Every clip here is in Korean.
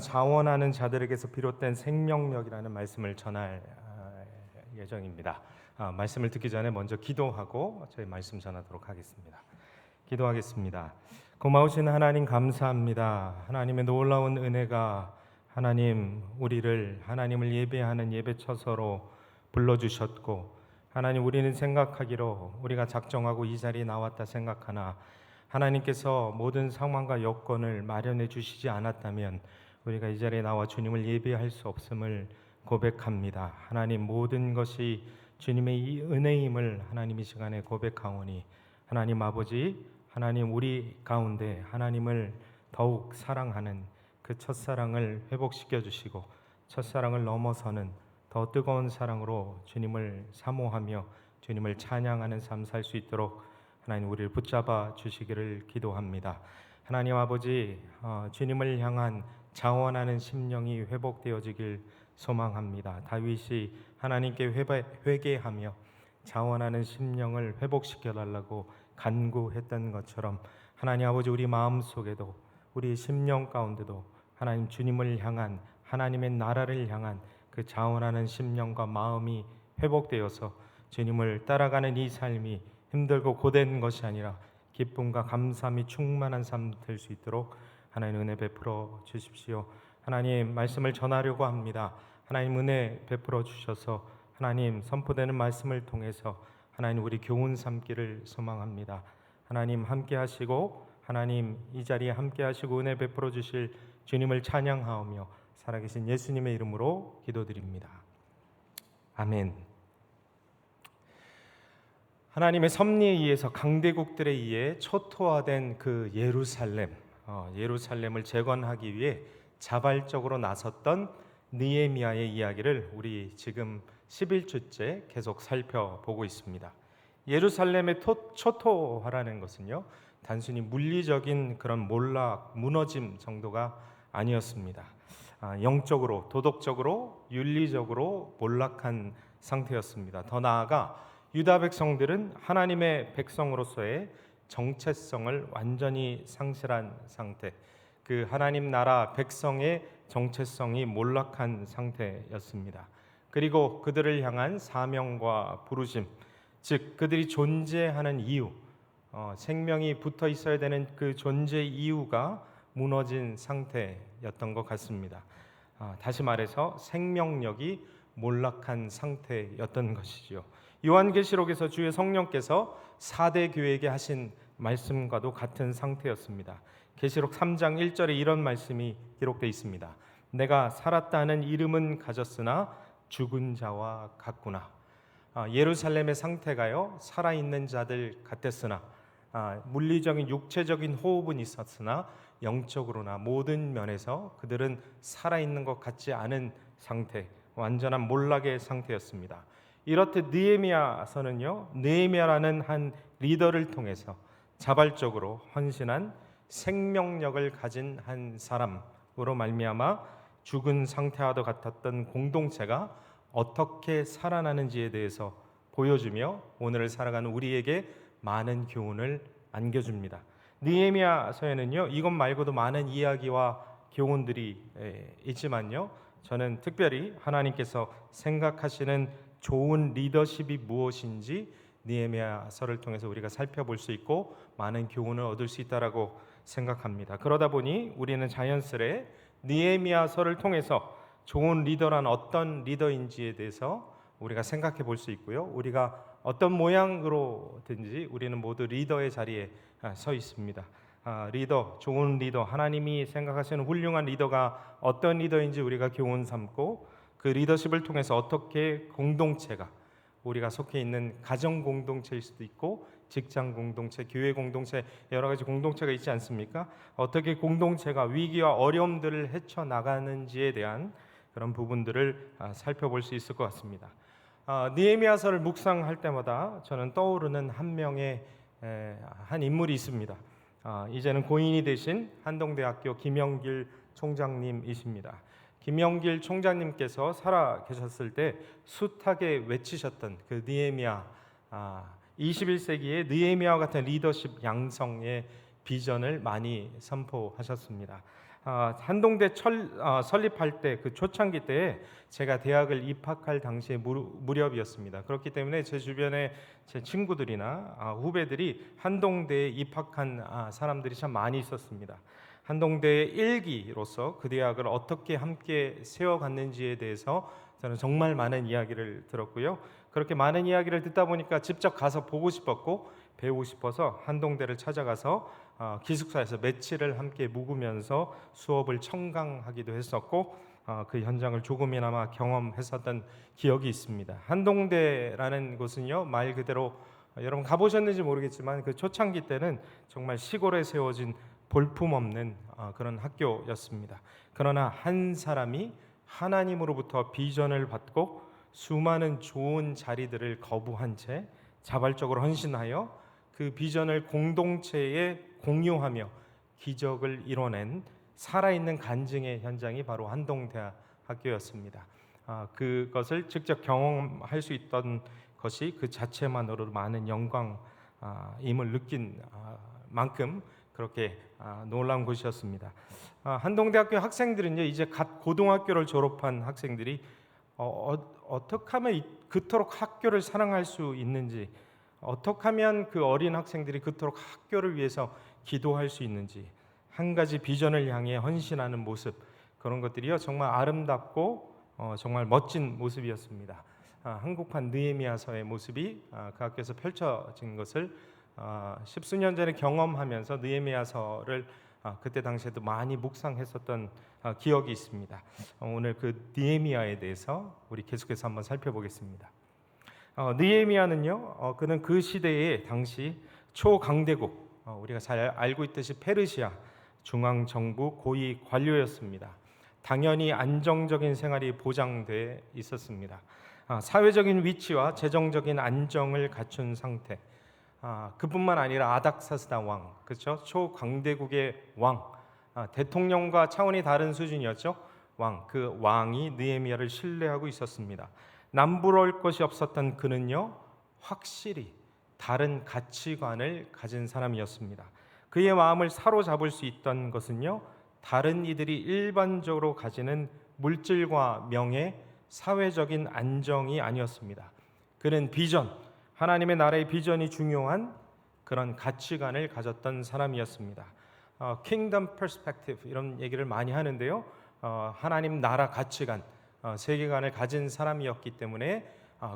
자원하는 자들에게서 비롯된 생명력이라는 말씀을 전할 예정입니다. 말씀을 듣기 전에 먼저 기도하고 저희 말씀 전하도록 하겠습니다. 기도하겠습니다. 고마우신 하나님 감사합니다. 하나님의 놀라운 은혜가 하나님 우리를 하나님을 예배하는 예배처소로 불러주셨고, 하나님 우리는 생각하기로 우리가 작정하고 이 자리에 나왔다 생각하나 하나님께서 모든 상황과 여건을 마련해 주시지 않았다면 우리가 이 자리에 나와 주님을 예배할 수 없음을 고백합니다. 하나님 모든 것이 주님의 이 은혜임을 하나님 이 시간에 고백하오니, 하나님 아버지, 하나님 우리 가운데 하나님을 더욱 사랑하는 그 첫사랑을 회복시켜 주시고, 첫사랑을 넘어서는 더 뜨거운 사랑으로 주님을 사모하며 주님을 찬양하는 삶 살 수 있도록 하나님 우리를 붙잡아 주시기를 기도합니다. 하나님 아버지, 주님을 향한 자원하는 심령이 회복되어지길 소망합니다. 다윗이 하나님께 회개하며 자원하는 심령을 회복시켜 달라고 간구했던 것처럼, 하나님 아버지 우리 마음속에도 우리 심령 가운데도 하나님 주님을 향한, 하나님의 나라를 향한 그 자원하는 심령과 마음이 회복되어서 주님을 따라가는 이 삶이 힘들고 고된 것이 아니라 기쁨과 감사함이 충만한 삶 될 수 있도록 하나님 은혜 베풀어 주십시오. 하나님 말씀을 전하려고 합니다. 하나님 은혜 베풀어 주셔서 하나님 선포되는 말씀을 통해서 하나님 우리 교훈 삼기를 소망합니다. 하나님 함께 하시고, 하나님 이 자리에 함께 하시고 은혜 베풀어 주실 주님을 찬양하오며 살아계신 예수님의 이름으로 기도드립니다. 아멘. 하나님의 섭리에 의해서 강대국들에 의해 초토화된 그 예루살렘을 재건하기 위해 자발적으로 나섰던 느헤미야의 이야기를 우리 지금 11주째 계속 살펴보고 있습니다. 예루살렘의 초토화라는 것은요, 단순히 물리적인 그런 몰락, 무너짐 정도가 아니었습니다. 영적으로, 도덕적으로, 윤리적으로 몰락한 상태였습니다. 더 나아가 유다 백성들은 하나님의 백성으로서의 정체성을 완전히 상실한 상태, 그 하나님 나라 백성의 정체성이 몰락한 상태였습니다. 그리고 그들을 향한 사명과 부르심, 즉 그들이 존재하는 이유, 생명이 붙어 있어야 되는 그 존재 이유가 무너진 상태였던 것 같습니다. 다시 말해서 생명력이 몰락한 상태였던 것이지요. 요한계시록에서 주의 성령께서 4대 교회에게 하신 말씀과도 같은 상태였습니다. 계시록 3장 1절에 이런 말씀이 기록되어 있습니다. 내가 살았다는 이름은 가졌으나 죽은 자와 같구나. 예루살렘의 상태가요, 살아있는 자들 같았으나, 물리적인 육체적인 호흡은 있었으나 영적으로나 모든 면에서 그들은 살아있는 것 같지 않은 상태, 완전한 몰락의 상태였습니다. 이렇듯 느헤미야서는요, 느헤미야라는 한 리더를 통해서 자발적으로 헌신한 생명력을 가진 한 사람으로 말미암아 죽은 상태와도 같았던 공동체가 어떻게 살아나는지에 대해서 보여주며 오늘을 살아가는 우리에게 많은 교훈을 안겨줍니다. 느헤미야서에는요, 이것 말고도 많은 이야기와 교훈들이 있지만요, 저는 특별히 하나님께서 생각하시는 좋은 리더십이 무엇인지 느헤미야서를 통해서 우리가 살펴볼 수 있고 많은 교훈을 얻을 수 있다라고 생각합니다. 그러다 보니 우리는 자연스레 느헤미야서를 통해서 좋은 리더란 어떤 리더인지에 대해서 우리가 생각해 볼 수 있고요, 우리가 어떤 모양으로든지 우리는 모두 리더의 자리에 서 있습니다. 리더, 좋은 리더, 하나님이 생각하시는 훌륭한 리더가 어떤 리더인지 우리가 교훈 삼고, 그 리더십을 통해서 어떻게 공동체가, 우리가 속해 있는 가정 공동체일 수도 있고 직장 공동체, 교회 공동체, 여러 가지 공동체가 있지 않습니까? 어떻게 공동체가 위기와 어려움들을 헤쳐나가는지에 대한 그런 부분들을 살펴볼 수 있을 것 같습니다. 느헤미야서를 묵상할 때마다 저는 떠오르는 한 명의 한 인물이 있습니다. 이제는 고인이 되신 한동대학교 김영길 총장님이십니다. 김영길 총장님께서 살아 계셨을 때 숱하게 외치셨던 그 느헤미야, 21세기의 느헤미야와 같은 리더십 양성의 비전을 많이 선포하셨습니다. 한동대 설립할 때 그 초창기 때에 제가 대학을 입학할 당시에 무렵이었습니다. 그렇기 때문에 제 주변에 제 친구들이나 후배들이 한동대에 입학한 사람들이 참 많이 있었습니다. 한동대의 일기로서 그 대학을 어떻게 함께 세워갔는지에 대해서 저는 정말 많은 이야기를 들었고요. 그렇게 많은 이야기를 듣다 보니까 직접 가서 보고 싶었고 배우고 싶어서 한동대를 찾아가서 기숙사에서 며칠을 함께 묵으면서 수업을 청강하기도 했었고 그 현장을 조금이나마 경험했었던 기억이 있습니다. 한동대라는 곳은요, 말 그대로 여러분 가보셨는지 모르겠지만 그 초창기 때는 정말 시골에 세워진 볼품없는 그런 학교였습니다. 그러나 한 사람이 하나님으로부터 비전을 받고 수많은 좋은 자리들을 거부한 채 자발적으로 헌신하여 그 비전을 공동체에 공유하며 기적을 이뤄낸 살아있는 간증의 현장이 바로 한동대학교였습니다. 그것을 직접 경험할 수 있던 것이 그 자체만으로도 많은 영광임을 느낀 만큼 그렇게 놀라운 곳이었습니다. 한동대학교 학생들은요, 이제 갓 고등학교를 졸업한 학생들이 어떻게 하면 그토록 학교를 사랑할 수 있는지, 어떻게 하면 그 어린 학생들이 그토록 학교를 위해서 기도할 수 있는지, 한 가지 비전을 향해 헌신하는 모습, 그런 것들이요 정말 아름답고 정말 멋진 모습이었습니다. 한국판 느헤미야서의 모습이 그 학교에서 펼쳐진 것을 십수년 전에 경험하면서 느헤미야서를 그때 당시에도 많이 묵상했었던 기억이 있습니다. 오늘 그 느헤미야에 대해서 우리 계속해서 한번 살펴보겠습니다. 느헤미야는요, 그는 그 시대에 당시 초강대국, 우리가 잘 알고 있듯이 페르시아 중앙 정부 고위 관료였습니다. 당연히 안정적인 생활이 보장돼 있었습니다. 사회적인 위치와 재정적인 안정을 갖춘 상태. 그뿐만 아니라 아닥사스다 왕, 그렇죠? 초강대국의 왕, 대통령과 차원이 다른 수준이었죠. 왕, 그 왕이 느헤미야를 신뢰하고 있었습니다. 남부러울 것이 없었던 그는요, 확실히 다른 가치관을 가진 사람이었습니다. 그의 마음을 사로잡을 수 있던 것은요, 다른 이들이 일반적으로 가지는 물질과 명예, 사회적인 안정이 아니었습니다. 그는 비전, 하나님의 나라의 비전이 중요한 그런 가치관을 가졌던 사람이었습니다. 킹덤 퍼스펙티브 이런 얘기를 많이 하는데요, 하나님 나라 가치관, 세계관을 가진 사람이었기 때문에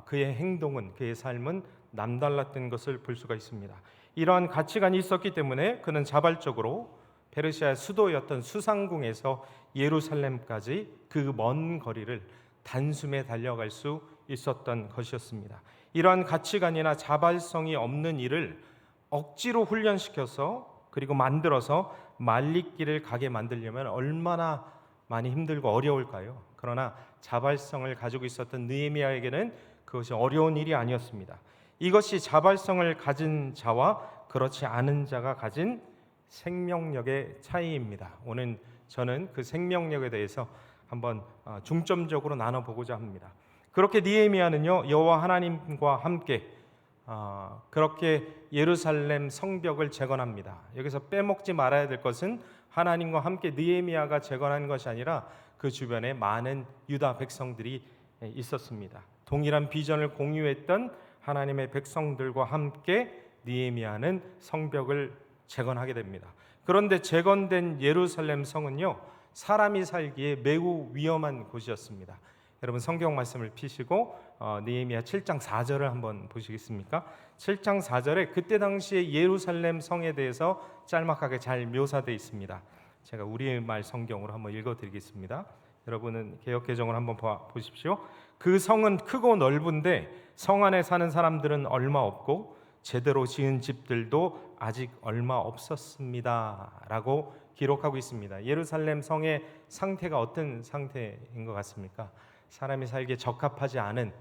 그의 행동은, 그의 삶은 남달랐던 것을 볼 수가 있습니다. 이러한 가치관이 있었기 때문에 그는 자발적으로 페르시아의 수도였던 수상궁에서 예루살렘까지 그 먼 거리를 단숨에 달려갈 수 있었던 것이었습니다. 이러한 가치관이나 자발성이 없는 일을 억지로 훈련시켜서 그리고 만들어서 말리길을 가게 만들려면 얼마나 많이 힘들고 어려울까요? 그러나 자발성을 가지고 있었던 느헤미야에게는 그것이 어려운 일이 아니었습니다. 이것이 자발성을 가진 자와 그렇지 않은 자가 가진 생명력의 차이입니다. 오늘 저는 그 생명력에 대해서 한번 중점적으로 나눠보고자 합니다. 그렇게 느헤미야는요, 여호와 하나님과 함께 그렇게 예루살렘 성벽을 재건합니다. 여기서 빼먹지 말아야 될 것은 하나님과 함께 느헤미야가 재건한 것이 아니라 그 주변에 많은 유다 백성들이 있었습니다. 동일한 비전을 공유했던 하나님의 백성들과 함께 느헤미야는 성벽을 재건하게 됩니다. 그런데 재건된 예루살렘 성은요, 사람이 살기에 매우 위험한 곳이었습니다. 여러분 성경 말씀을 피시고 느헤미야 7장 4절을 한번 보시겠습니까? 7장 4절에 그때 당시에 예루살렘 성에 대해서 짤막하게 잘 묘사되어 있습니다. 제가 우리말 성경으로 한번 읽어드리겠습니다. 여러분은 개역개정을 한번 보십시오. 그 성은 크고 넓은데 성 안에 사는 사람들은 얼마 없고 제대로 지은 집들도 아직 얼마 없었습니다 라고 기록하고 있습니다. 예루살렘 성의 상태가 어떤 상태인 것 같습니까? 사람이 살기에 적합하지 않은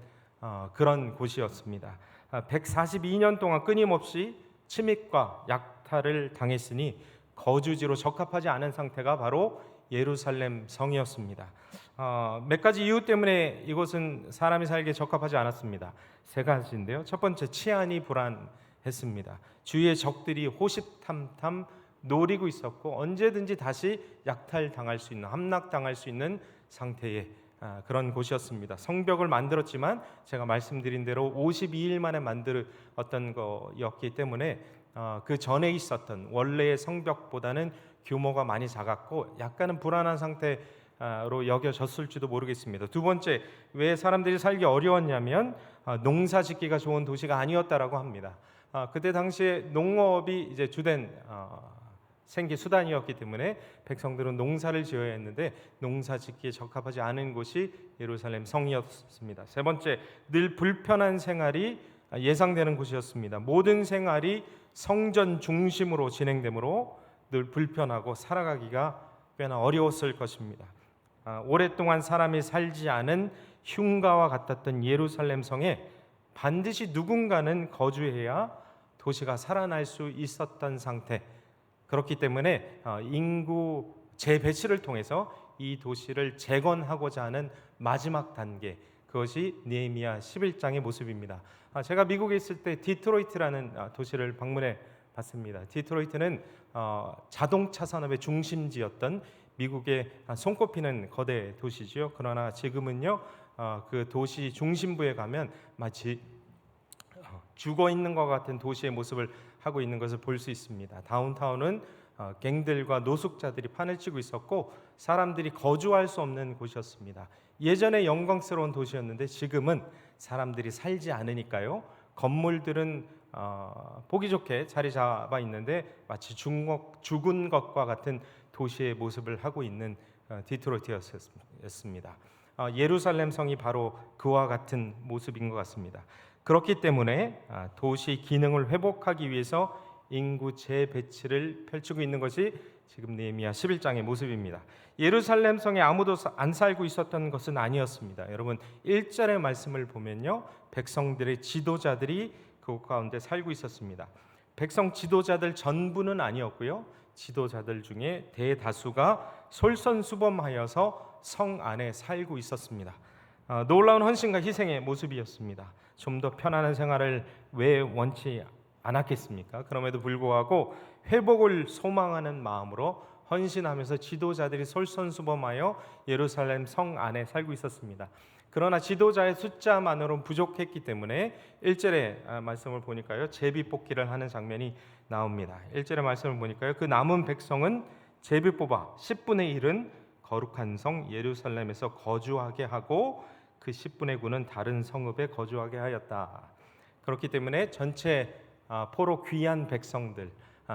그런 곳이었습니다. 142년 동안 끊임없이 침입과 약탈을 당했으니 거주지로 적합하지 않은 상태가 바로 예루살렘 성이었습니다. 몇 가지 이유 때문에 이곳은 사람이 살기에 적합하지 않았습니다. 세 가지인데요. 첫 번째, 치안이 불안했습니다. 주위의 적들이 호시탐탐 노리고 있었고 언제든지 다시 약탈당할 수 있는, 함락당할 수 있는 상태의 그런 곳이었습니다. 성벽을 만들었지만 제가 말씀드린 대로 52일 만에 만들었던 거였기 때문에 그 전에 있었던 원래의 성벽보다는 규모가 많이 작았고 약간은 불안한 상태로 여겨졌을지도 모르겠습니다. 두 번째, 왜 사람들이 살기 어려웠냐면 농사짓기가 좋은 도시가 아니었다라고 합니다. 그때 당시에 농업이 이제 주된 생계 수단이었기 때문에 백성들은 농사를 지어야 했는데 농사짓기에 적합하지 않은 곳이 예루살렘 성이었습니다. 세 번째, 늘 불편한 생활이 예상되는 곳이었습니다. 모든 생활이 성전 중심으로 진행되므로 늘 불편하고 살아가기가 꽤나 어려웠을 것입니다. 오랫동안 사람이 살지 않은 흉가와 같았던 예루살렘 성에 반드시 누군가는 거주해야 도시가 살아날 수 있었던 상태. 그렇기 때문에 인구 재배치를 통해서 이 도시를 재건하고자 하는 마지막 단계, 그것이 느헤미야 11장의 모습입니다. 제가 미국에 있을 때 디트로이트라는 도시를 방문해 봤습니다. 디트로이트는 자동차 산업의 중심지였던 미국의 손꼽히는 거대 도시지요. 그러나 지금은요, 그 도시 중심부에 가면 마치 죽어 있는 것 같은 도시의 모습을 하고 있는 것을 볼 수 있습니다. 다운타운은 갱들과 노숙자들이 판을 치고 있었고 사람들이 거주할 수 없는 곳이었습니다. 예전에 영광스러운 도시였는데 지금은 사람들이 살지 않으니까요, 건물들은 보기 좋게 자리 잡아 있는데 마치 죽은 것과 같은 도시의 모습을 하고 있는 디트로이트였습니다. 예루살렘 성이 바로 그와 같은 모습인 것 같습니다. 그렇기 때문에 도시 기능을 회복하기 위해서 인구 재배치를 펼치고 있는 것이 지금 느헤미야 11장의 모습입니다. 예루살렘 성에 아무도 안 살고 있었던 것은 아니었습니다. 여러분 1절의 말씀을 보면요, 백성들의 지도자들이 그 가운데 살고 있었습니다. 백성 지도자들 전부는 아니었고요, 지도자들 중에 대다수가 솔선수범하여서 성 안에 살고 있었습니다. 놀라운 헌신과 희생의 모습이었습니다. 좀 더 편안한 생활을 왜 원치 않았겠습니까? 그럼에도 불구하고 회복을 소망하는 마음으로 헌신하면서 지도자들이 솔선수범하여 예루살렘 성 안에 살고 있었습니다. 그러나 지도자의 숫자만으로는 부족했기 때문에 1절의 말씀을 보니까요, 제비뽑기를 하는 장면이 나옵니다. 1절의 말씀을 보니까요, 그 남은 백성은 제비 뽑아 10분의 1은 거룩한 성 예루살렘에서 거주하게 하고 그 10분의 9는 다른 성읍에 거주하게 하였다. 그렇기 때문에 전체 포로 귀한 백성들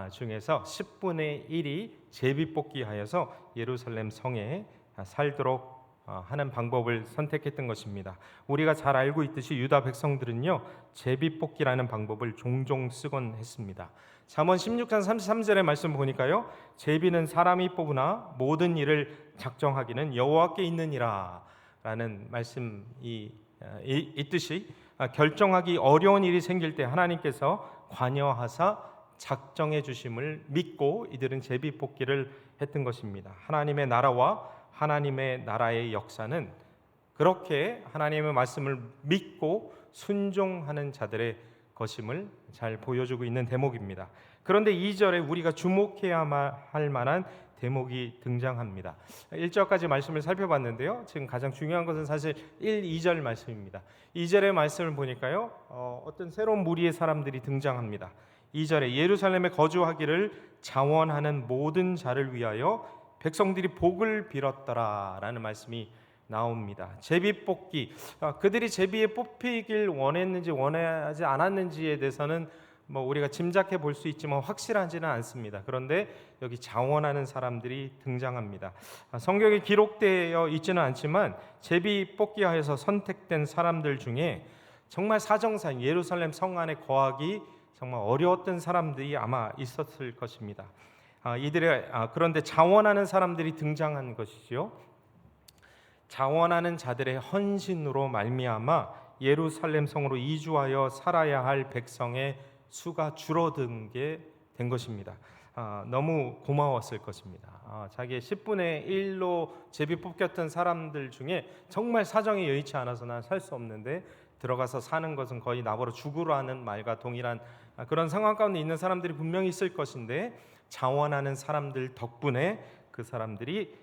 중에서 10분의 1이 제비뽑기하여서 예루살렘 성에 살도록 하는 방법을 선택했던 것입니다. 우리가 잘 알고 있듯이 유다 백성들은요, 제비뽑기라는 방법을 종종 쓰곤 했습니다. 잠언 16장 33절의 말씀 보니까요, 제비는 사람이 뽑으나 모든 일을 작정하기는 여호와께 있느니라 라는 말씀이 있듯이 결정하기 어려운 일이 생길 때 하나님께서 관여하사 작정해 주심을 믿고 이들은 제비뽑기를 했던 것입니다. 하나님의 나라와 하나님의 나라의 역사는 그렇게 하나님의 말씀을 믿고 순종하는 자들의 것임을 잘 보여주고 있는 대목입니다. 그런데 2절에 우리가 주목해야 할 만한 대목이 등장합니다. 1절까지 말씀을 살펴봤는데요, 지금 가장 중요한 것은 사실 1, 2절 말씀입니다. 2절의 말씀을 보니까요, 어떤 새로운 무리의 사람들이 등장합니다. 2절에 예루살렘에 거주하기를 자원하는 모든 자를 위하여 백성들이 복을 빌었더라라는 말씀이 나옵니다. 제비뽑기, 그들이 제비에 뽑히길 원했는지 원하지 않았는지에 대해서는 우리가 짐작해 볼 수 있지만 확실하지는 않습니다. 그런데 여기 자원하는 사람들이 등장합니다. 성경에 기록되어 있지는 않지만 제비뽑기하여서 선택된 사람들 중에 정말 사정상 예루살렘 성 안에 거하기 정말 어려웠던 사람들이 아마 있었을 것입니다. 그런데 자원하는 사람들이 등장한 것이지요. 자원하는 자들의 헌신으로 말미암아 예루살렘 성으로 이주하여 살아야 할 백성의 수가 줄어든 게 된 것입니다. 너무 고마웠을 것입니다. 자기의 10분의 1로 제비 뽑혔던 사람들 중에 정말 사정이 여의치 않아서 난 살 수 없는데 들어가서 사는 것은 거의 나보러 죽으라는 말과 동일한 그런 상황 가운데 있는 사람들이 분명히 있을 것인데 자원하는 사람들 덕분에 그 사람들이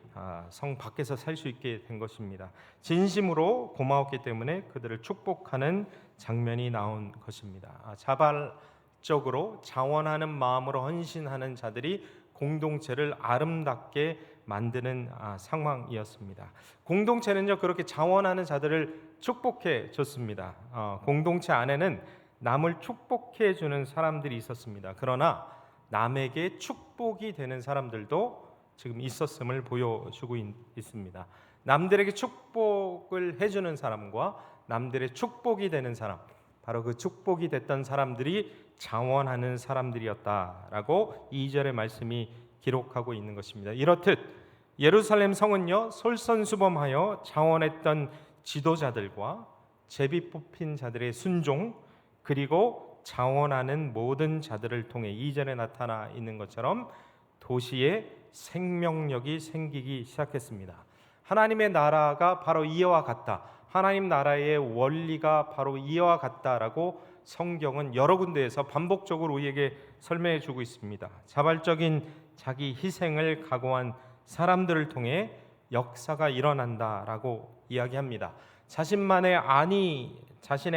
성 밖에서 살 수 있게 된 것입니다. 진심으로 고마웠기 때문에 그들을 축복하는 장면이 나온 것입니다. 자발적으로 자원하는 마음으로 헌신하는 자들이 공동체를 아름답게 만드는 상황이었습니다. 공동체는요, 그렇게 자원하는 자들을 축복해 줬습니다. 공동체 안에는 남을 축복해 주는 사람들이 있었습니다. 그러나 남에게 축복이 되는 사람들도 지금 있었음을 보여주고 있습니다. 남들에게 축복을 해주는 사람과 남들의 축복이 되는 사람, 바로 그 축복이 됐던 사람들이 자원하는 사람들이었다라고 2절의 말씀이 기록하고 있는 것입니다. 이렇듯 예루살렘 성은요, 솔선수범하여 자원했던 지도자들과 제비 뽑힌 자들의 순종, 그리고 자원하는 모든 자들을 통해 2절에 나타나 있는 것처럼 도시에 생명력이 생기기 시작했습니다. 하나님의 나라가 바로 이와 같다, 하나님 나라의 원리가 바로 이와 같다라고 성경은 여러 군데에서 반복적으로 우리에게 설명해 주고 있습니다. 자발적인 자기 희생을 각오한 사람들을 통해 역사가 일어난다라고 이야기합니다. 자신의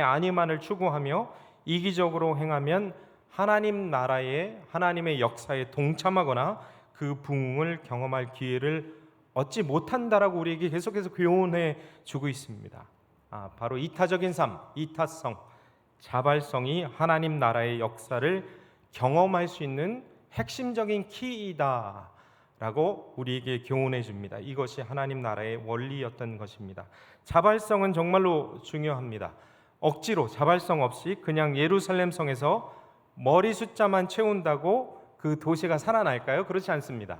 안위만을 추구하며 이기적으로 행하면 하나님의 역사에 동참하거나 그 부흥을 경험할 기회를 얻지 못한다라고 우리에게 계속해서 교훈해 주고 있습니다. 바로 이타적인 삶, 이타성, 자발성이 하나님 나라의 역사를 경험할 수 있는 핵심적인 키이다라고 우리에게 교훈해 줍니다. 이것이 하나님 나라의 원리였던 것입니다. 자발성은 정말로 중요합니다. 억지로 자발성 없이 그냥 예루살렘 성에서 머리 숫자만 채운다고 그 도시가 살아날까요? 그렇지 않습니다.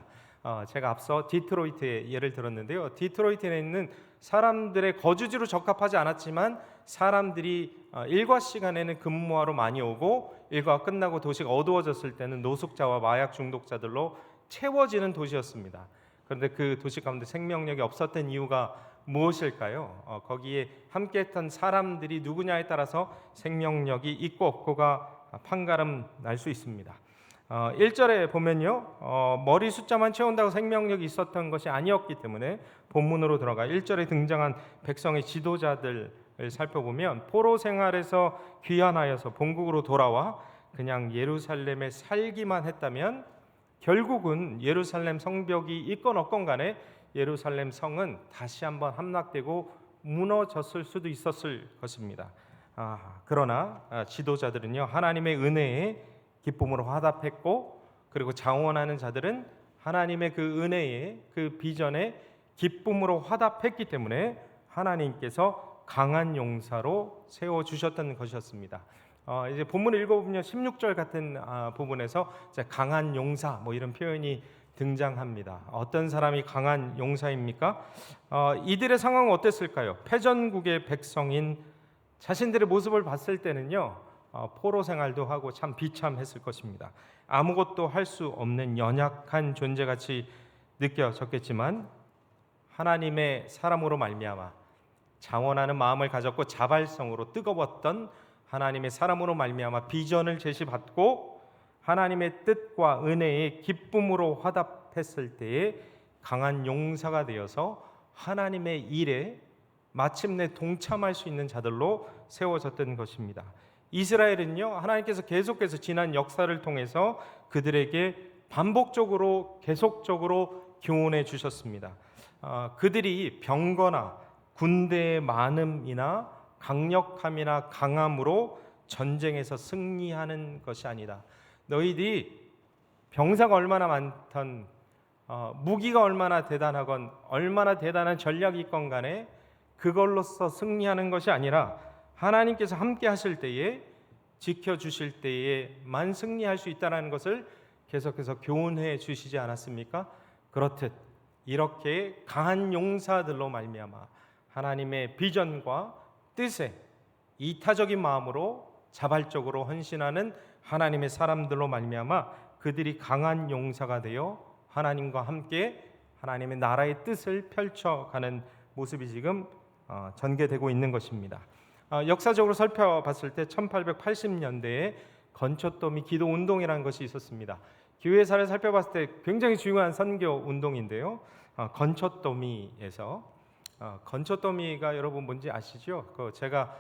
제가 앞서 디트로이트의 예를 들었는데요. 디트로이트에 있는 사람들의 거주지로 적합하지 않았지만 사람들이 일과 시간에는 근무하러 많이 오고 일과가 끝나고 도시가 어두워졌을 때는 노숙자와 마약 중독자들로 채워지는 도시였습니다. 그런데 그 도시 가운데 생명력이 없었던 이유가 무엇일까요? 거기에 함께했던 사람들이 누구냐에 따라서 생명력이 있고 없고가 판가름 날 수 있습니다. 1절에 보면요, 머리 숫자만 채운다고 생명력이 있었던 것이 아니었기 때문에 본문으로 들어가 1절에 등장한 백성의 지도자들을 살펴보면 포로 생활에서 귀환하여서 본국으로 돌아와 그냥 예루살렘에 살기만 했다면 결국은 예루살렘 성벽이 있건 없건 간에 예루살렘 성은 다시 한번 함락되고 무너졌을 수도 있었을 것입니다. 그러나 지도자들은요, 하나님의 은혜에 기쁨으로 화답했고, 그리고 자원하는 자들은 하나님의 그 은혜에, 그 비전에 기쁨으로 화답했기 때문에 하나님께서 강한 용사로 세워주셨던 것이었습니다. 이제 본문을 읽어보면 16절 같은 부분에서 강한 용사 이런 표현이 등장합니다. 어떤 사람이 강한 용사입니까? 이들의 상황은 어땠을까요? 패전국의 백성인 자신들의 모습을 봤을 때는요, 포로 생활도 하고 참 비참했을 것입니다. 아무것도 할 수 없는 연약한 존재같이 느껴졌겠지만 하나님의 사람으로 말미암아 자원하는 마음을 가졌고 자발성으로 뜨거웠던 하나님의 사람으로 말미암아 비전을 제시받고 하나님의 뜻과 은혜에 기쁨으로 화답했을 때에 강한 용사가 되어서 하나님의 일에 마침내 동참할 수 있는 자들로 세워졌던 것입니다. 이스라엘은요, 하나님께서 계속해서 지난 역사를 통해서 그들에게 반복적으로 계속적으로 교훈해 주셨습니다. 그들이 병거나 군대의 많음이나 강력함이나 강함으로 전쟁에서 승리하는 것이 아니다. 너희들이 병사가 얼마나 많던 무기가 얼마나 대단하건 얼마나 대단한 전략이 있건 간에 그걸로서 승리하는 것이 아니라 하나님께서 함께 하실 때에 지켜주실 때에만 승리할 수 있다는 것을 계속해서 교훈해 주시지 않았습니까? 그렇듯 이렇게 강한 용사들로 말미암아 하나님의 비전과 뜻에 이타적인 마음으로 자발적으로 헌신하는 하나님의 사람들로 말미암아 그들이 강한 용사가 되어 하나님과 함께 하나님의 나라의 뜻을 펼쳐가는 모습이 지금 전개되고 있는 것입니다. 역사적으로 살펴봤을 때 1880년대에 건초더미 기도 운동이라는 것이 있었습니다. 기회사를 살펴봤을 때 굉장히 중요한 선교 운동인데요. 건초더미에서 건초더미가 여러분 뭔지 아시죠? 제가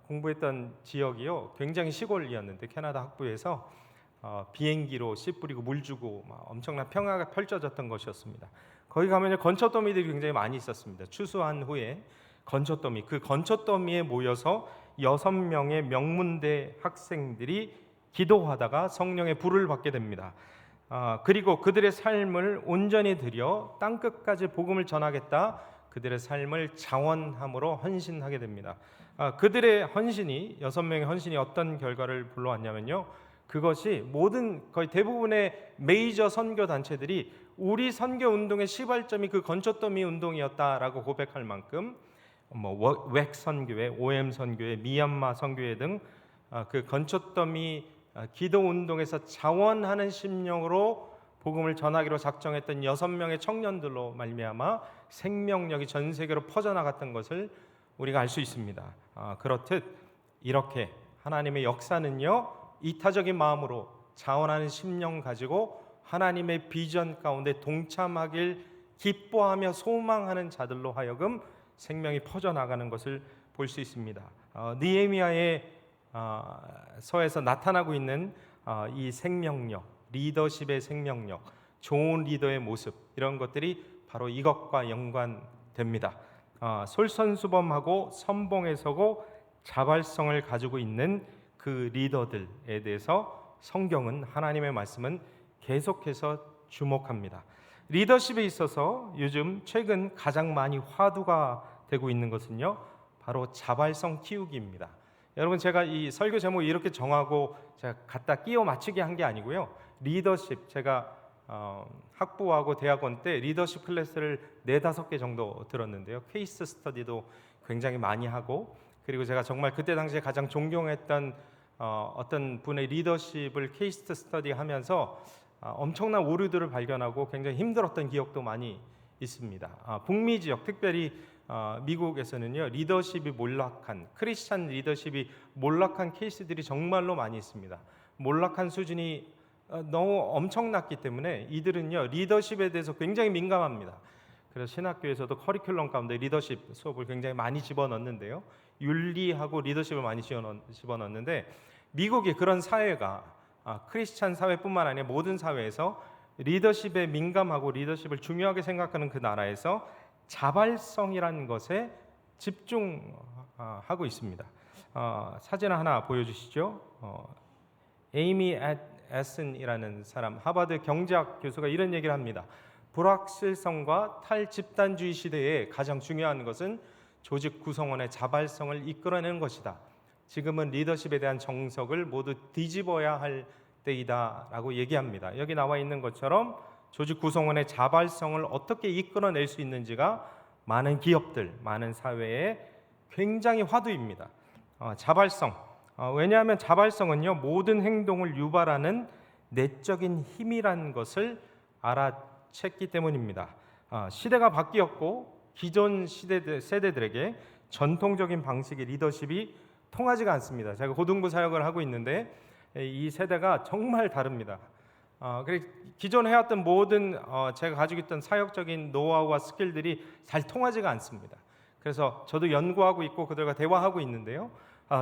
공부했던 지역이요, 굉장히 시골이었는데 캐나다 북부에서 비행기로 씨 뿌리고 물 주고 엄청난 평화가 펼쳐졌던 것이었습니다. 거기 가면 건초더미들이 굉장히 많이 있었습니다. 추수한 후에 건초더미, 그 건초더미에 모여서 6명의 명문대 학생들이 기도하다가 성령의 불을 받게 됩니다. 그리고 그들의 삶을 온전히 들여 땅끝까지 복음을 전하겠다, 그들의 삶을 자원함으로 헌신하게 됩니다. 그들의 헌신이, 6명의 헌신이 어떤 결과를 불러왔냐면요, 그것이 거의 대부분의 메이저 선교 단체들이 우리 선교 운동의 시발점이 그 건초더미 운동이었다라고 고백할 만큼 웩 선교회, OM 선교회, 미얀마 선교회 등 그 건초더미 기도 운동에서 자원하는 심령으로 복음을 전하기로 작정했던 6명의 청년들로 말미암아 생명력이 전 세계로 퍼져나갔던 것을 우리가 알 수 있습니다. 그렇듯 이렇게 하나님의 역사는요, 이타적인 마음으로 자원하는 심령 가지고 하나님의 비전 가운데 동참하길 기뻐하며 소망하는 자들로 하여금 생명이 퍼져나가는 것을 볼 수 있습니다. 느헤미야의 서에서 나타나고 있는 이 생명력, 리더십의 생명력, 좋은 리더의 모습, 이런 것들이 바로 이것과 연관됩니다. 솔선수범하고 선봉에 서고 자발성을 가지고 있는 그 리더들에 대해서 성경은, 하나님의 말씀은 계속해서 주목합니다. 리더십에 있어서 요즘 최근 가장 많이 화두가 되고 있는 것은요, 바로 자발성 키우기입니다. 여러분, 제가 이 설교 제목 이렇게 정하고 제가 갖다 끼워 맞추게 한 게 아니고요, 리더십, 제가 학부하고 대학원 때 리더십 클래스를 4-5개 정도 들었는데요, 케이스 스터디도 굉장히 많이 하고, 그리고 제가 정말 그때 당시에 가장 존경했던 어떤 분의 리더십을 케이스 스터디 하면서 엄청난 오류들을 발견하고 굉장히 힘들었던 기억도 많이 있습니다. 북미 지역, 특별히 미국에서는요, 리더십이 몰락한, 크리스찬 리더십이 몰락한 케이스들이 정말로 많이 있습니다. 몰락한 수준이 너무 엄청났기 때문에 이들은요, 리더십에 대해서 굉장히 민감합니다. 그래서 신학교에서도 커리큘럼 가운데 리더십 수업을 굉장히 많이 집어넣는데요, 윤리하고 리더십을 많이 집어넣는데, 미국이 그런 사회가 크리스찬 사회뿐만 아니라 모든 사회에서 리더십에 민감하고 리더십을 중요하게 생각하는 그 나라에서 자발성이라는 것에 집중하고 있습니다. 사진 하나 보여주시죠. 에이미 애슨이라는 사람, 하버드 경제학 교수가 이런 얘기를 합니다. 불확실성과 탈집단주의 시대에 가장 중요한 것은 조직 구성원의 자발성을 이끌어내는 것이다. 지금은 리더십에 대한 정석을 모두 뒤집어야 할 때이다라고 얘기합니다. 여기 나와 있는 것처럼 조직 구성원의 자발성을 어떻게 이끌어낼 수 있는지가 많은 기업들, 많은 사회에 굉장히 화두입니다. 자발성. 왜냐하면 자발성은요, 모든 행동을 유발하는 내적인 힘이라는 것을 알아챘기 때문입니다. 시대가 바뀌었고 기존 세대들에게 전통적인 방식의 리더십이 통하지가 않습니다. 제가 고등부 사역을 하고 있는데 이 세대가 정말 다릅니다. 기존에 해왔던 모든 제가 가지고 있던 사역적인 노하우와 스킬들이 잘 통하지가 않습니다. 그래서 저도 연구하고 있고 그들과 대화하고 있는데요,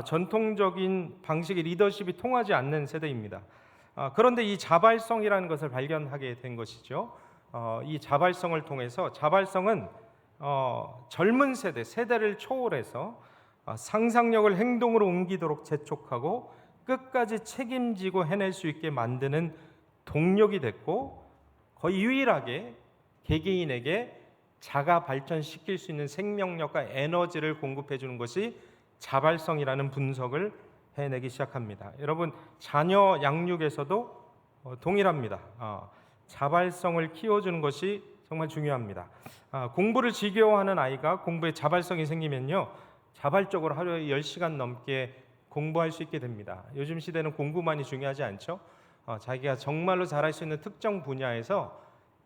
전통적인 방식의 리더십이 통하지 않는 세대입니다. 그런데 이 자발성이라는 것을 발견하게 된 것이죠. 이 자발성을 통해서, 자발성은 젊은 세대를 초월해서 상상력을 행동으로 옮기도록 재촉하고 끝까지 책임지고 해낼 수 있게 만드는 동력이 됐고, 거의 유일하게 개개인에게 자가 발전시킬 수 있는 생명력과 에너지를 공급해 주는 것이 자발성이라는 분석을 해내기 시작합니다. 여러분, 자녀 양육에서도 동일합니다. 자발성을 키워주는 것이 정말 중요합니다. 공부를 지겨워하는 아이가 공부에 자발성이 생기면요, 자발적으로 하루에 10시간 넘게 공부할 수 있게 됩니다. 요즘 시대는 공부만이 중요하지 않죠. 자기가 정말로 잘할 수 있는 특정 분야에서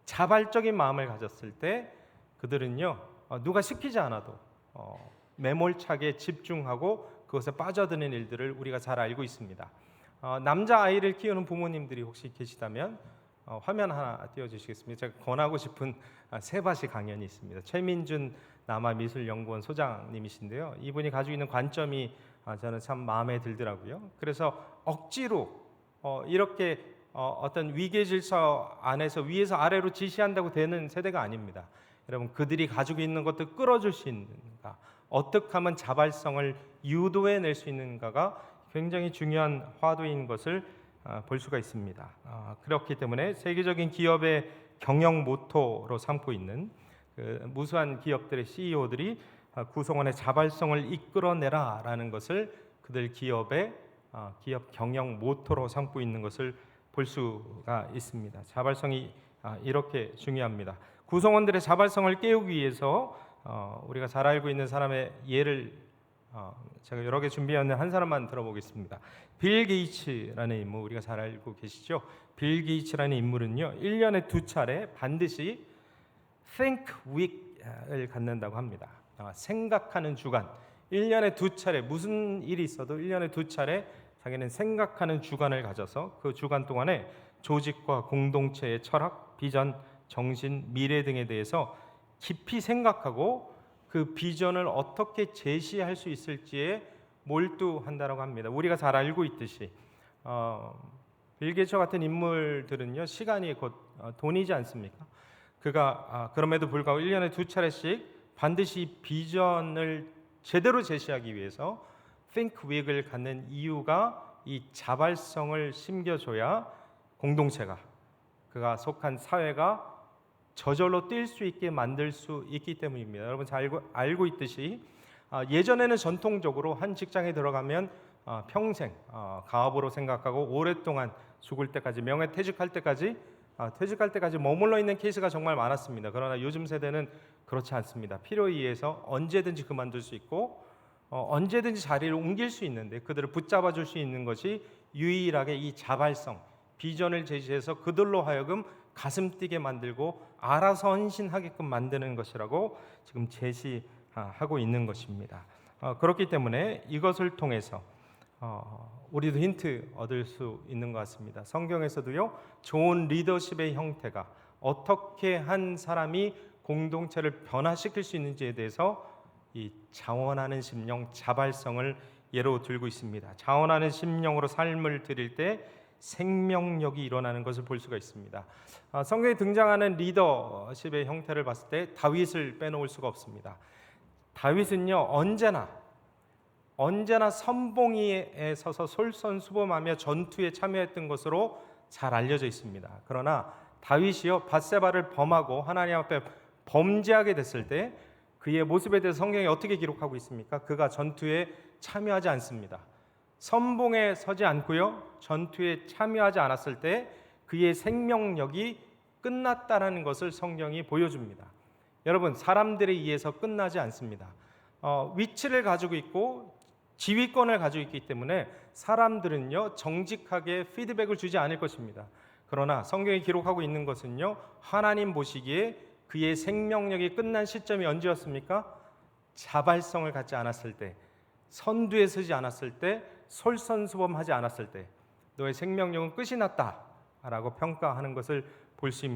자발적인 마음을 가졌을 때 그들은요, 누가 시키지 않아도 매몰차게 집중하고 그것에 빠져드는 일들을 우리가 잘 알고 있습니다. 남자 아이를 키우는 부모님들이 혹시 계시다면 화면 하나 띄워주시겠습니까? 제가 권하고 싶은 세바시 강연이 있습니다. 최민준 남아미술연구원 소장님이신데요. 이분이 가지고 있는 관점이 저는 참 마음에 들더라고요. 그래서 억지로 이렇게 어떤 위계 질서 안에서 위에서 아래로 지시한다고 되는 세대가 아닙니다. 여러분, 그들이 가지고 있는 것들 끌어줄 수 있는가, 어떻게 하면 자발성을 유도해낼 수 있는가가 굉장히 중요한 화두인 것을 볼 수가 있습니다. 그렇기 때문에 세계적인 기업의 경영 모토로 삼고 있는 그 무수한 기업들의 CEO들이 구성원의 자발성을 이끌어내라라는 것을 그들 기업의 기업 경영 모토로 삼고 있는 것을 볼 수가 있습니다. 자발성이 이렇게 중요합니다. 구성원들의 자발성을 깨우기 위해서 우리가 잘 알고 있는 사람의 예를 제가 여러 개 준비했는데 한 사람만 들어보겠습니다. 빌 게이츠라는 인물, 우리가 잘 알고 계시죠? 빌 게이츠라는 인물은요, 1년에 2차례 반드시 Think Week을 갖는다고 합니다. 생각하는 주간. 1년에 2차례 무슨 일이 있어도 1년에 2차례 자기는 생각하는 주간을 가져서 그 주간 동안에 조직과 공동체의 철학, 비전, 정신, 미래 등에 대해서 깊이 생각하고 그 비전을 어떻게 제시할 수 있을지에 몰두한다고 합니다. 우리가 잘 알고 있듯이 빌 게이츠 같은 인물들은요, 시간이 곧 돈이지 않습니까? 그가 그럼에도 불구하고 1년에 2차례씩 반드시 비전을 제대로 제시하기 위해서 Think Week을 갖는 이유가 이 자발성을 심겨줘야 공동체가, 그가 속한 사회가 저절로 뛸 수 있게 만들 수 있기 때문입니다. 여러분 잘 알고 있듯이 예전에는 전통적으로 한 직장에 들어가면 평생 가업으로 생각하고 오랫동안 죽을 때까지, 명예퇴직할 때까지 퇴직할 때까지 머물러 있는 케이스가 정말 많았습니다. 그러나 요즘 세대는 그렇지 않습니다. 필요에 의해서 언제든지 그만둘 수 있고 언제든지 자리를 옮길 수 있는데, 그들을 붙잡아 줄 수 있는 것이 유일하게 이 자발성, 비전을 제시해서 그들로 하여금 가슴 뛰게 만들고 알아서 헌신하게끔 만드는 것이라고 지금 제시하고 있는 것입니다. 그렇기 때문에 이것을 통해서 우리도 힌트 얻을 수 있는 것 같습니다. 성경에서도요, 좋은 리더십의 형태가 어떻게 한 사람이 공동체를 변화시킬 수 있는지에 대해서 이 자원하는 심령, 자발성을 예로 들고 있습니다. 자원하는 심령으로 삶을 드릴 때 생명력이 일어나는 것을 볼 수가 있습니다. 성경에 등장하는 리더십의 형태를 봤을 때 다윗을 빼놓을 수가 없습니다. 다윗은요, 언제나 선봉위에 서서 솔선수범하며 전투에 참여했던 것으로 잘 알려져 있습니다. 그러나 다윗이요, 밧세바를 범하고 하나님 앞에 범죄하게 됐을 때 그의 모습에 대해서 성경이 어떻게 기록하고 있습니까? 그가 전투에 참여하지 않습니다. 선봉에 서지 않고요, 전투에 참여하지 않았을 때 그의 생명력이 끝났다라는 것을 성경이 보여줍니다. 여러분, 사람들에 의해서 끝나지 않습니다. 위치를 가지고 있고 지휘권을 가지고 있기 때문에 사람들은요, 정직하게 피드백을 주지 않을 것입니다. 그러나 성경이 기록하고 있는 것은요, 하나님 보시기에 그의 생명력이 끝난 시점이 언제였습니까? 자발성을 갖지 않았을 때, 선두에 서지 않았을 때, 솔선수범하지 않았을 때 너의 생명력은 끝이 났다라고 평가하는 것을 볼 수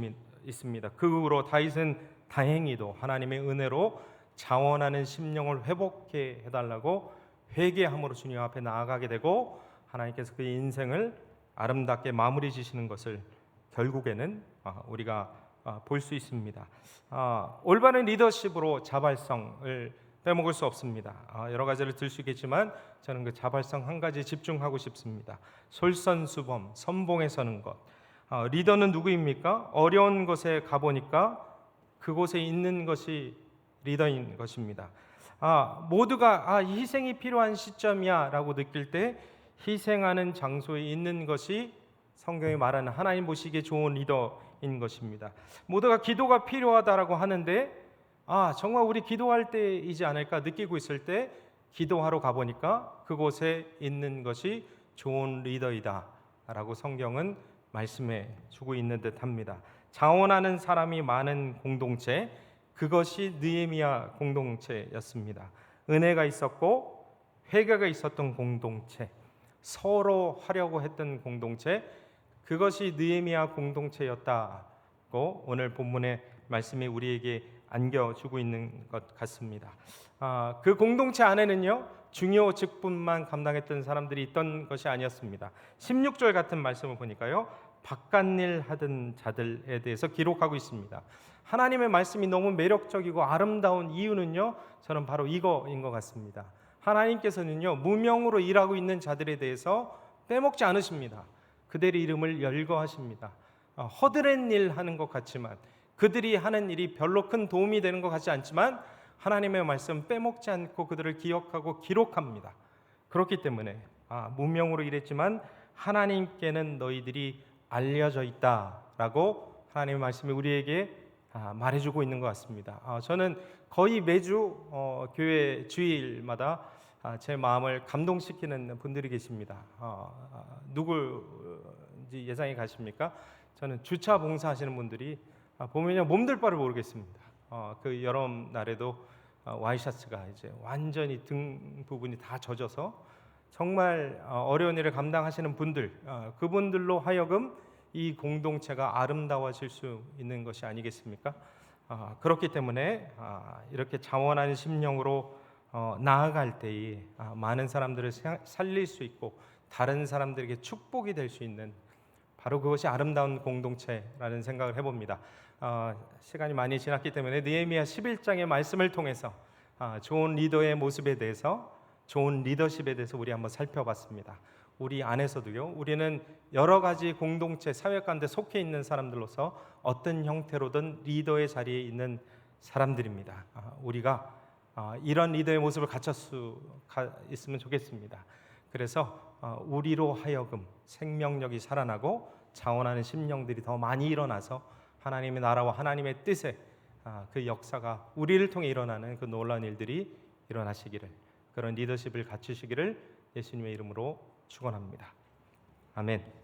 있습니다. 그 후로 다윗은 다행히도 하나님의 은혜로 자원하는 심령을 회복해 해달라고 회개함으로 주님 앞에 나아가게 되고, 하나님께서 그의 인생을 아름답게 마무리 지시는 것을 결국에는 우리가 볼 수 있습니다. 올바른 리더십으로 자발성을 빼먹을 수 없습니다. 여러 가지를 들 수 있겠지만 저는 그 자발성 한 가지에 집중하고 싶습니다. 솔선수범, 선봉에 서는 것. 리더는 누구입니까? 어려운 곳에 가보니까 그곳에 있는 것이 리더인 것입니다. 모두가 희생이 필요한 시점이야 라고 느낄 때 희생하는 장소에 있는 것이 성경이 말하는 하나님 보시기에 좋은 리더인 것입니다. 모두가 기도가 필요하다라고 하는데 정말 우리 기도할 때이지 않을까 느끼고 있을 때 기도하러 가보니까 그곳에 있는 것이 좋은 리더이다 라고 성경은 말씀해 주고 있는 듯 합니다. 자원하는 사람이 많은 공동체, 그것이 느헤미야 공동체였습니다. 은혜가 있었고 회개가 있었던 공동체, 서로 하려고 했던 공동체, 그것이 느헤미야 공동체였다고 오늘 본문의 말씀이 우리에게 안겨주고 있는 것 같습니다. 그 공동체 안에는요, 중요 직분만 감당했던 사람들이 있던 것이 아니었습니다. 16절 같은 말씀을 보니까요, 바깥일 하던 자들에 대해서 기록하고 있습니다. 하나님의 말씀이 너무 매력적이고 아름다운 이유는요, 저는 바로 이거인 것 같습니다. 하나님께서는요, 무명으로 일하고 있는 자들에 대해서 빼먹지 않으십니다. 그들의 이름을 열거하십니다. 허드렛 일 하는 것 같지만, 그들이 하는 일이 별로 큰 도움이 되는 것 같지 않지만 하나님의 말씀 빼먹지 않고 그들을 기억하고 기록합니다. 그렇기 때문에 무명으로 일했지만 하나님께는 너희들이 알려져 있다라고 하나님의 말씀이 우리에게 말해주고 있는 것 같습니다. 저는 거의 매주 교회 주일마다 제 마음을 감동시키는 분들이 계십니다. 누구인지 예상이 가십니까? 저는 주차 봉사하시는 분들이 보면요, 몸둘 바를 모르겠습니다. 그 여름 날에도 와이셔츠가 이제 완전히 등 부분이 다 젖어서 정말 어려운 일을 감당하시는 분들, 그분들로 하여금 이 공동체가 아름다워질 수 있는 것이 아니겠습니까? 그렇기 때문에 이렇게 자원하는 심령으로 나아갈 때에 많은 사람들을 살릴 수 있고 다른 사람들에게 축복이 될 수 있는, 바로 그것이 아름다운 공동체라는 생각을 해봅니다. 시간이 많이 지났기 때문에 느헤미야 11장의 말씀을 통해서 좋은 리더의 모습에 대해서, 좋은 리더십에 대해서 우리 한번 살펴봤습니다. 우리 안에서도요, 우리는 여러 가지 공동체, 사회 가운데 속해 있는 사람들로서 어떤 형태로든 리더의 자리에 있는 사람들입니다. 우리가 이런 리더의 모습을 있으면 좋겠습니다. 그래서 우리로 하여금 생명력이 살아나고 자원하는 심령들이 더 많이 일어나서 하나님의 나라와 하나님의 뜻에 그 역사가 우리를 통해 일어나는 그 놀라운 일들이 일어나시기를, 그런 리더십을 갖추시기를 예수님의 이름으로 축원합니다. 아멘.